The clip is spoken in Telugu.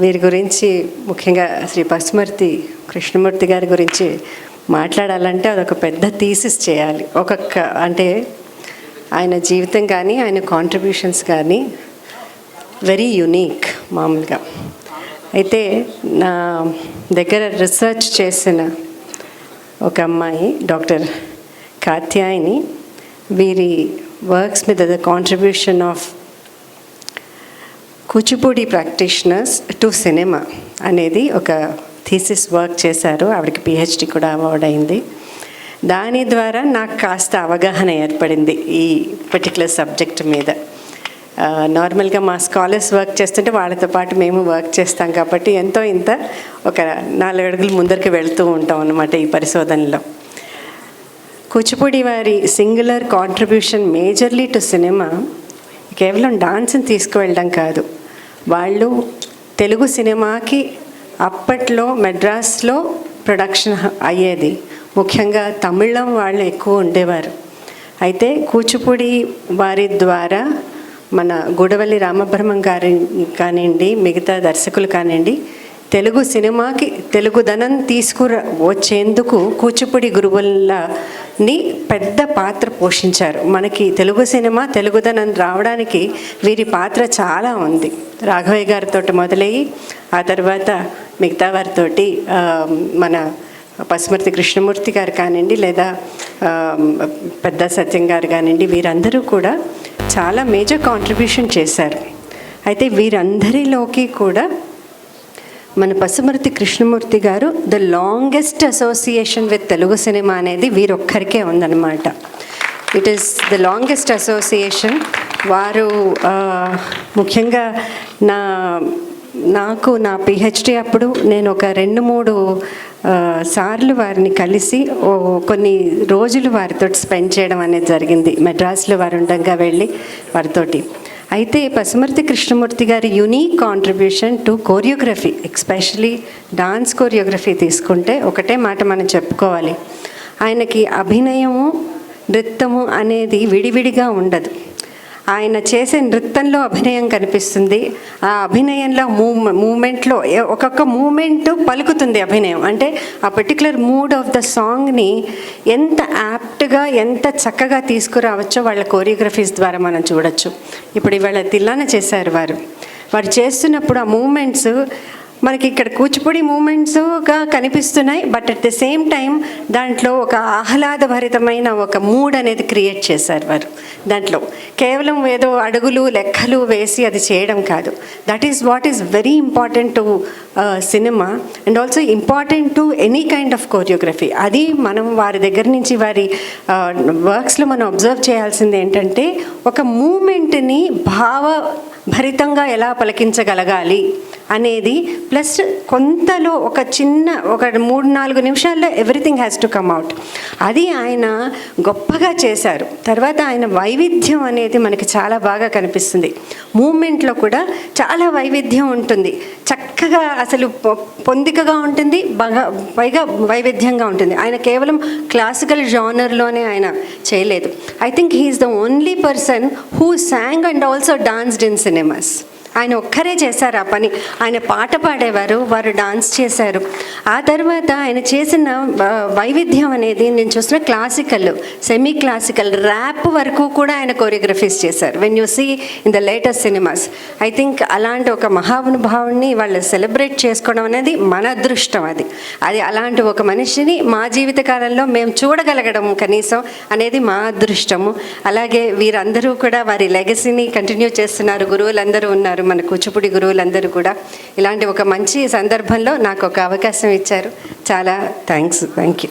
వీరి గురించి ముఖ్యంగా శ్రీ పసుమర్తి కృష్ణమూర్తి గారి గురించి మాట్లాడాలంటే అదొక పెద్ద థీసిస్ చేయాలి. అంటే ఆయన జీవితం కానీ ఆయన కాంట్రిబ్యూషన్స్ కానీ వెరీ యునీక్ మామూలుగా. అయితే నా దగ్గర రీసెర్చ్ చేసిన ఒక అమ్మాయి డాక్టర్ కాత్యాయని, వీరి వర్క్స్ మీద the contribution of Kuchipudi practitioners to cinema అనేది ఒక థీసిస్ వర్క్ చేశారు. ఆవిడకి పిహెచ్డి కూడా అవార్డ్ అయింది. దాని ద్వారా నాకు కాస్త అవగాహన ఏర్పడింది ఈ పర్టికులర్ సబ్జెక్ట్ మీద. నార్మల్గా మా స్కాలర్స్ వర్క్ చేస్తుంటే వాళ్ళతో పాటు మేము వర్క్ చేస్తాం కాబట్టి ఎంతో ఇంత ఒక 4 అడుగులు ముందరికి వెళ్తూ ఉంటాం అన్నమాట ఈ పరిశోధనలో. కూచిపూడి వారి singular contribution majorly to cinema కేవలం డాన్స్ని తీసుకువెళ్ళడం కాదు, వాళ్ళు తెలుగు సినిమాకి అప్పట్లో మెడ్రాస్లో ప్రొడక్షన్ అయ్యేది, ముఖ్యంగా తమిళం వాళ్ళు ఎక్కువ ఉండేవారు. అయితే కూచిపూడి వారి ద్వారా మన గుడవల్లి రామబ్రహ్మం గారి కానివ్వండి, మిగతా దర్శకులు కానివ్వండి, తెలుగు సినిమాకి తెలుగుదనం వచ్చేందుకు కూచిపూడి గురువులని పెద్ద పాత్ర పోషించారు. మనకి తెలుగు సినిమా తెలుగుదనం రావడానికి వీరి పాత్ర చాలా ఉంది. రాఘవయ్య గారితో మొదలయ్యి ఆ తర్వాత మిగతా వారితోటి మన పసుమర్తి కృష్ణమూర్తి గారు కానివ్వండి, లేదా పెద్ద సత్యం గారు కానివ్వండి, వీరందరూ కూడా చాలా మేజర్ కాంట్రిబ్యూషన్ చేశారు. అయితే వీరందరిలోకి కూడా మన పసుమర్తి కృష్ణమూర్తి గారు the longest association with Telugu cinema అనేది వీరొక్కరికే ఉందన్నమాట. It is the longest association. వారు ముఖ్యంగా నాకు నా పిహెచ్డి అప్పుడు నేను ఒక 2-3 సార్లు వారిని కలిసి కొన్ని రోజులు వారితో స్పెండ్ చేయడం అనేది జరిగింది. మెడ్రాస్లో వారు ఉండగా వెళ్ళి వారితోటి. అయితే పసుమర్తి కృష్ణమూర్తి గారి unique contribution to choreography, especially dance choreography తీసుకుంటే ఒకటే మాట మనం చెప్పుకోవాలి, ఆయనకి అభినయము నృత్యము అనేది విడివిడిగా ఉండదు. ఆయన చేసే నృత్యంలో అభినయం కనిపిస్తుంది. ఆ అభినయంలో మూమెంట్లో ఒక్కొక్క మూమెంట్ పలుకుతుంది అభినయం. అంటే ఆ పర్టికులర్ మూడ్ ఆఫ్ ద సాంగ్ని ఎంత యాప్ట్గా ఎంత చక్కగా తీసుకురావచ్చో వాళ్ళ కోరియోగ్రఫీస్ ద్వారా మనం చూడొచ్చు. ఇప్పుడు ఇవాళ తిల్లాన చేశారు వారు చేస్తున్నప్పుడు ఆ మూమెంట్స్ మనకి ఇక్కడ కూచిపూడి మూమెంట్స్గా కనిపిస్తున్నాయి. But at the same time దాంట్లో ఒక ఆహ్లాదభరితమైన ఒక మూడ్ అనేది క్రియేట్ చేశారు వారు. దాంట్లో కేవలం ఏదో అడుగులు లెక్కలు వేసి అది చేయడం కాదు. That is what is very important to cinema and also important to any kind of choreography. అది మనం వారి దగ్గర నుంచి వారి వర్క్స్లో మనం అబ్జర్వ్ చేయాల్సింది ఏంటంటే ఒక మూమెంట్ని భావభరితంగా ఎలా పలికించగలగాలి అనేది, ప్లస్ కొంతలో ఒక 3-4 నిమిషాల్లో everything has to come out. అది ఆయన గొప్పగా చేశారు. తర్వాత ఆయన వైవిధ్యం అనేది మనకి చాలా బాగా కనిపిస్తుంది. మూమెంట్లో కూడా చాలా వైవిధ్యం ఉంటుంది, చక్కగా అసలు పొందికగా ఉంటుంది, పైగా వైవిధ్యంగా ఉంటుంది. ఆయన కేవలం క్లాసికల్ జానర్లోనే ఆయన చేయలేదు. I think he is the only person who song and also danced in cinemas. ఆయన ఒక్కరే చేశారు ఆ పని. ఆయన పాట పాడేవారు, వారు డాన్స్ చేశారు. ఆ తర్వాత ఆయన చేసిన వైవిధ్యం అనేది నేను చూసిన క్లాసికల్, సెమీ క్లాసికల్, ర్యాప్ వరకు కూడా ఆయన కోరియోగ్రఫీస్ చేశారు. When you see in the latest cinemas. I think అలాంటి ఒక మహానుభావుని వాళ్ళు సెలబ్రేట్ చేసుకోవడం అనేది మన అదృష్టం. అది అలాంటి ఒక మనిషిని మా జీవితకాలంలో మేము చూడగలగడం కనీసం అనేది మా అదృష్టము. అలాగే వీరందరూ కూడా వారి లెగసీని కంటిన్యూ చేస్తున్నారు. గురువులందరూ ఉన్నారు, మన కూచిపూడి గురువులందరూ కూడా. ఇలాంటి ఒక మంచి సందర్భంలో నాకు ఒక అవకాశం ఇచ్చారు. చాలా థ్యాంక్ యూ.